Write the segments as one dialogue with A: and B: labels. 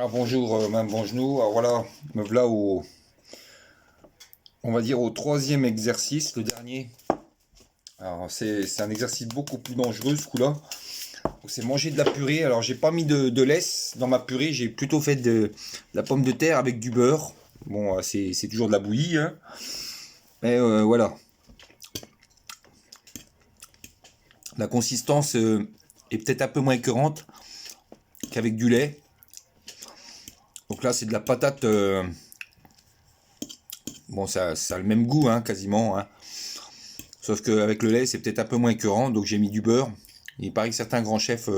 A: Ah bonjour, même bonjour. Alors voilà, me voilà on va dire au troisième exercice, le dernier. Alors c'est un exercice beaucoup plus dangereux ce coup-là. C'est manger de la purée. Alors j'ai pas mis de laisse dans ma purée, j'ai plutôt fait de la pomme de terre avec du beurre. Bon, c'est toujours de la bouillie, hein. Mais voilà, la consistance est peut-être un peu moins écœurante qu'avec du lait. Donc là c'est de la patate. Bon, ça a le même goût, hein, quasiment, hein. Sauf qu'avec le lait, c'est peut-être un peu moins écœurant, donc j'ai mis du beurre. Il paraît que certains grands chefs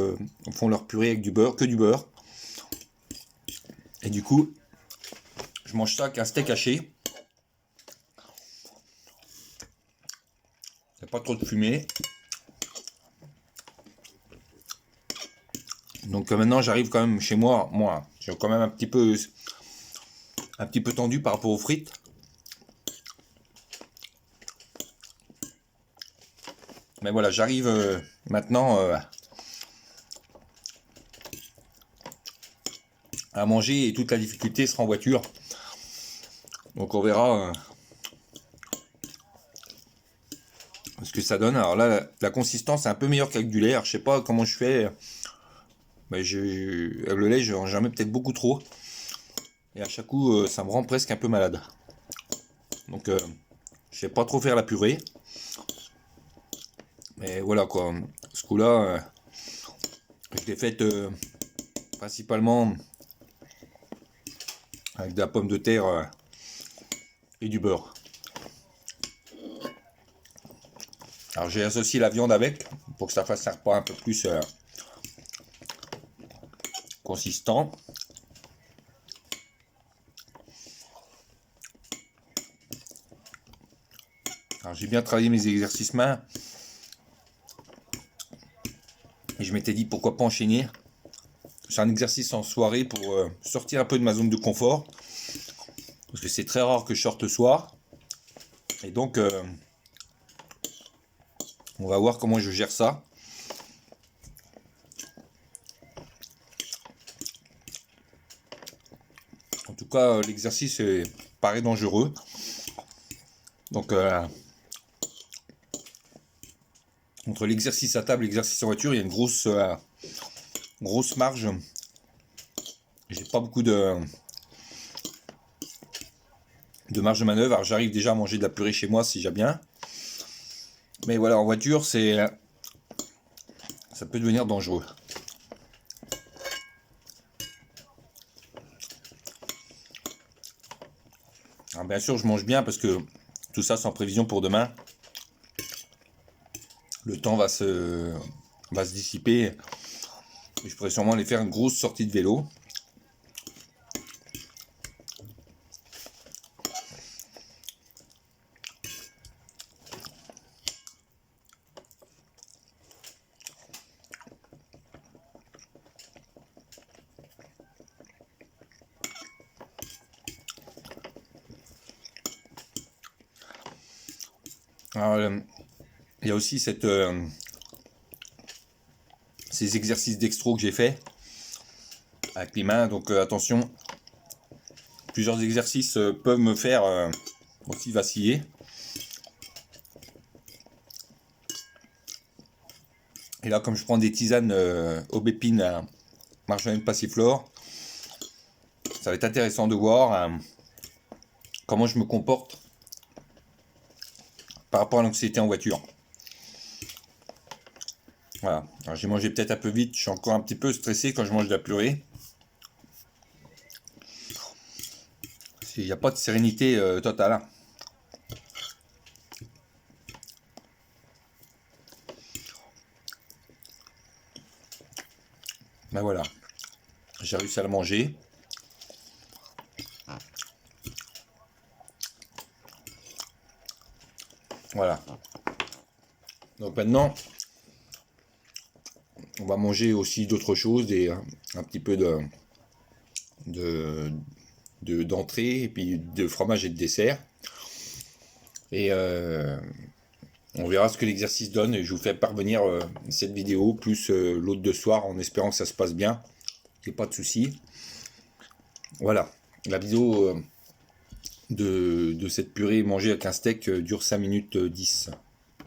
A: font leur purée avec du beurre, que du beurre. Et du coup, je mange ça avec un steak haché. Il n'y a pas trop de fumée. Donc maintenant, j'arrive quand même chez moi. Moi, j'ai quand même un petit peu tendu par rapport aux frites. Mais voilà, j'arrive maintenant à manger et toute la difficulté sera en voiture. Donc on verra ce que ça donne. Alors là, la consistance est un peu meilleure qu'avec du lait. Alors, je sais pas comment je fais. Mais avec le lait, j'en mets peut-être beaucoup trop. Et à chaque coup, ça me rend presque un peu malade. Donc, je sais pas trop faire la purée. Mais voilà quoi. Ce coup-là, je l'ai faite principalement avec de la pomme de terre et du beurre. Alors, j'ai associé la viande avec pour que ça fasse un repas un peu plus consistant. Alors, j'ai bien travaillé mes exercices mains. Et je m'étais dit pourquoi pas enchaîner. C'est un exercice en soirée pour sortir un peu de ma zone de confort. Parce que c'est très rare que je sorte le soir. Et donc, on va voir comment je gère ça. En tout cas, l'exercice paraît dangereux. Donc, entre l'exercice à table et l'exercice en voiture, il y a une grosse marge. J'ai pas beaucoup de marge de manœuvre. Alors, j'arrive déjà à manger de la purée chez moi, c'est déjà bien. Mais voilà, en voiture, ça peut devenir dangereux. Alors, bien sûr, je mange bien parce que tout ça, c'est en prévision pour demain. Le temps va se dissiper. Et je pourrais sûrement aller faire une grosse sortie de vélo. Alors, il y a aussi ces exercices dextro que j'ai fait avec les mains. Donc attention, plusieurs exercices peuvent me faire aussi vaciller. Et là, comme je prends des tisanes aubépine à marjolaine passiflore, ça va être intéressant de voir comment je me comporte par rapport à l'anxiété en voiture. Voilà. Alors, j'ai mangé peut-être un peu vite, je suis encore un petit peu stressé quand je mange de la purée. Il n'y a pas de sérénité totale, hein. Ben voilà, j'ai réussi à le manger. Voilà. Donc maintenant, on va manger aussi d'autres choses, un petit peu d'entrée et puis de fromage et de dessert. Et on verra ce que l'exercice donne et je vous fais parvenir cette vidéo plus l'autre de soir en espérant que ça se passe bien. Il n'y a pas de souci. Voilà, la vidéo de cette purée mangée avec un steak dure 5 minutes 10.